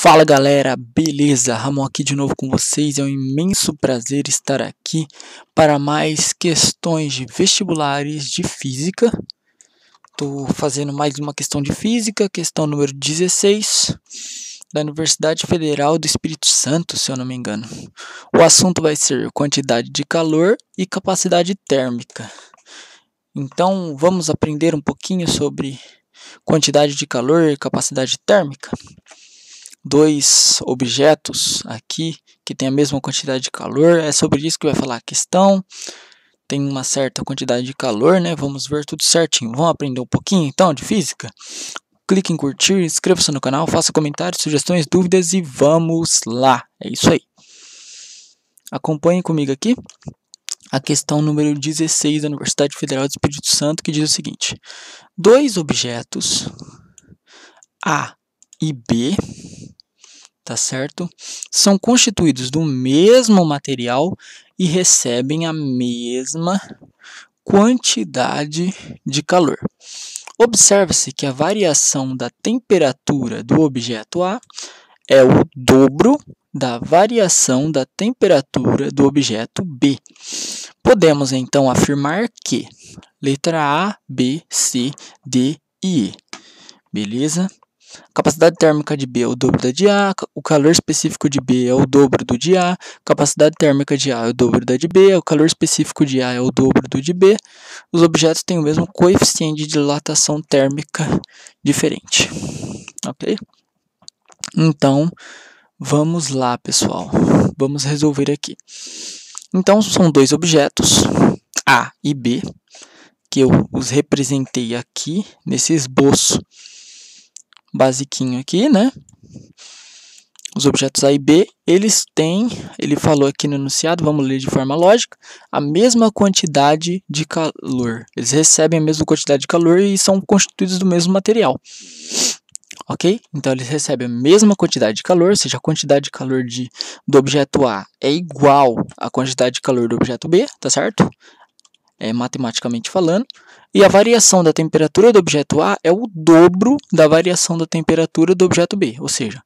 Fala galera, beleza? Ramon aqui de novo com vocês. É um imenso prazer estar aqui para mais questões de vestibulares de física. Estou fazendo mais uma questão de física, questão número 16, da Universidade Federal do Espírito Santo, se eu não me engano. O assunto vai ser quantidade de calor e capacidade térmica. Então vamos aprender um pouquinho sobre quantidade de calor e capacidade térmica. Dois objetos aqui que tem a mesma quantidade de calor, é sobre isso que vai falar a questão. Tem uma certa quantidade de calor, né? Vamos ver tudo certinho. Vamos aprender um pouquinho então de física? Clique em curtir, inscreva-se no canal, faça comentários, sugestões, dúvidas e vamos lá. É isso aí. Acompanhe comigo aqui a questão número 16 da Universidade Federal do Espírito Santo, que diz o seguinte: dois objetos A e B, tá certo? São constituídos do mesmo material e recebem a mesma quantidade de calor. Observa-se que a variação da temperatura do objeto A é o dobro da variação da temperatura do objeto B. Podemos então afirmar que letra A, B, C, D e E. Beleza? A capacidade térmica de B é o dobro da de A, o calor específico de B é o dobro do de A, a capacidade térmica de A é o dobro da de B, o calor específico de A é o dobro do de B. Os objetos têm o mesmo coeficiente de dilatação térmica diferente. Ok? Então, vamos lá, pessoal. Vamos resolver aqui. Então, são dois objetos, A e B, que eu os representei aqui nesse esboço basiquinho aqui, né? Os objetos A e B, eles têm, ele falou aqui no enunciado, vamos ler de forma lógica, a mesma quantidade de calor. Eles recebem a mesma quantidade de calor e são constituídos do mesmo material. Ok? Então, eles recebem a mesma quantidade de calor, ou seja, a quantidade de calor do objeto A é igual à quantidade de calor do objeto B, tá certo? Matematicamente falando, e a variação da temperatura do objeto A é o dobro da variação da temperatura do objeto B, ou seja,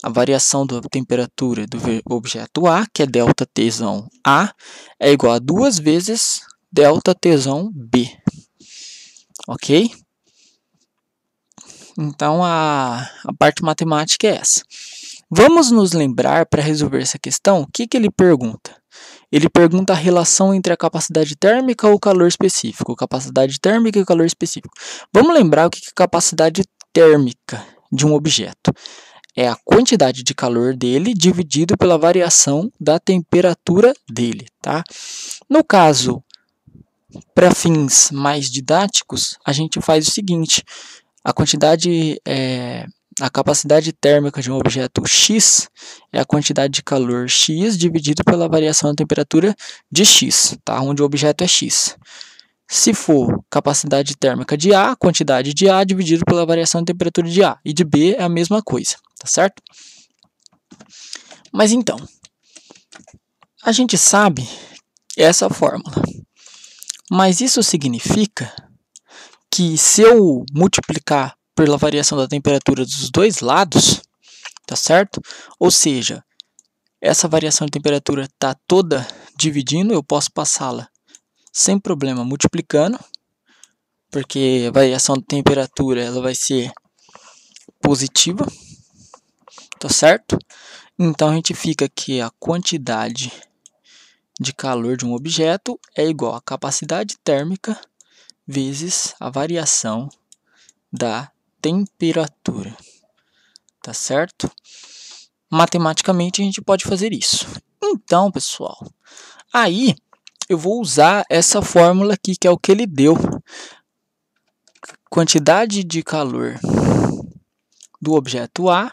a variação da temperatura do objeto A, que é ΔTzão A, é igual a 2 vezes ΔTzão B, ok? Então, a parte matemática é essa. Vamos nos lembrar, para resolver essa questão, o que ele pergunta? Ele pergunta a relação entre a capacidade térmica ou o calor específico. Capacidade térmica e o calor específico. Vamos lembrar o que é capacidade térmica de um objeto. É a quantidade de calor dele dividido pela variação da temperatura dele, tá? No caso, para fins mais didáticos, a gente faz o seguinte. A capacidade térmica de um objeto X é a quantidade de calor X dividido pela variação da temperatura de X, tá? Onde o objeto é X. Se for capacidade térmica de A, quantidade de A dividido pela variação da temperatura de A. E de B é a mesma coisa, tá certo? Mas então, a gente sabe essa fórmula. Mas isso significa que se eu multiplicar pela variação da temperatura dos dois lados, tá certo? Ou seja, essa variação de temperatura está toda dividindo, eu posso passá-la sem problema multiplicando, porque a variação de temperatura ela vai ser positiva, tá certo? Então a gente fica que a quantidade de calor de um objeto é igual à capacidade térmica vezes a variação da temperatura, tá certo? Matematicamente a gente pode fazer isso. Então, pessoal, aí eu vou usar essa fórmula aqui, que é o que ele deu. Quantidade de calor do objeto A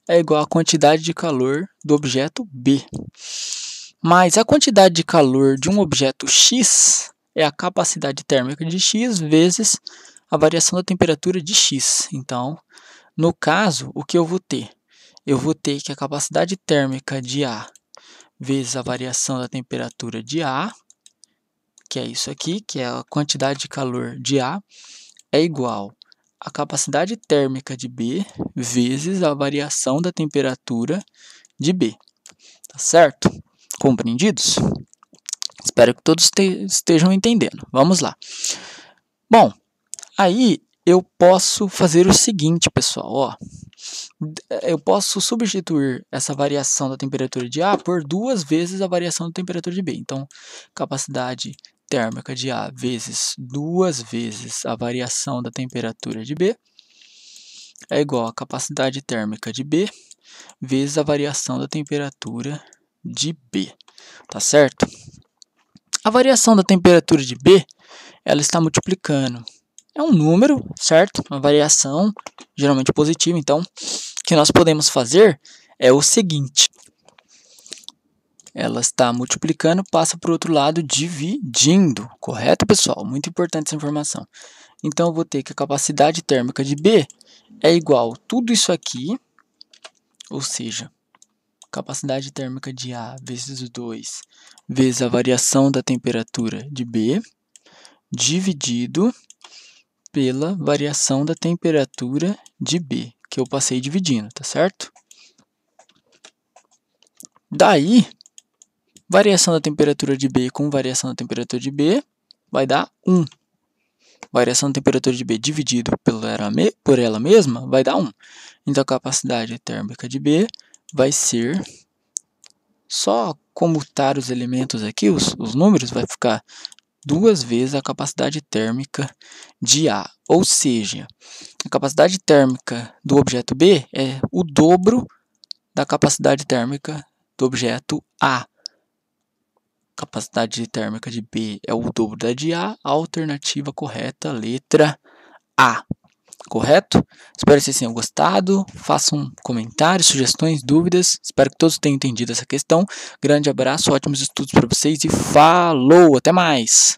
é igual à quantidade de calor do objeto B. Mas a quantidade de calor de um objeto X é a capacidade térmica de X vezes a variação da temperatura de X. Então, no caso, o que eu vou ter? Eu vou ter que a capacidade térmica de A vezes a variação da temperatura de A, que é isso aqui, que é a quantidade de calor de A, é igual a capacidade térmica de B vezes a variação da temperatura de B. Tá certo? Compreendidos? Espero que todos estejam entendendo. Vamos lá. Bom, aí eu posso fazer o seguinte, pessoal. Ó, eu posso substituir essa variação da temperatura de A por 2 vezes a variação da temperatura de B. Então, capacidade térmica de A vezes 2 vezes a variação da temperatura de B é igual a capacidade térmica de B vezes a variação da temperatura de B. Tá certo? A variação da temperatura de B, ela está multiplicando. É um número, certo? Uma variação, geralmente positiva. Então, o que nós podemos fazer é o seguinte. Ela está multiplicando, passa para o outro lado, dividindo. Correto, pessoal? Muito importante essa informação. Então, eu vou ter que a capacidade térmica de B é igual a tudo isso aqui, ou seja, capacidade térmica de A vezes 2 vezes a variação da temperatura de B, dividido pela variação da temperatura de B, que eu passei dividindo, tá certo? Daí, variação da temperatura de B com variação da temperatura de B vai dar 1. Variação da temperatura de B dividido por ela mesma vai dar 1. Então, a capacidade térmica de B vai ser, só comutar os elementos aqui, os números, vai ficar 2 vezes a capacidade térmica de A. Ou seja, a capacidade térmica do objeto B é o dobro da capacidade térmica do objeto A. Capacidade térmica de B é o dobro da de A. A alternativa correta, letra A. Correto? Espero que vocês tenham gostado. Façam comentários, sugestões, dúvidas. Espero que todos tenham entendido essa questão. Grande abraço, ótimos estudos para vocês e falou! Até mais!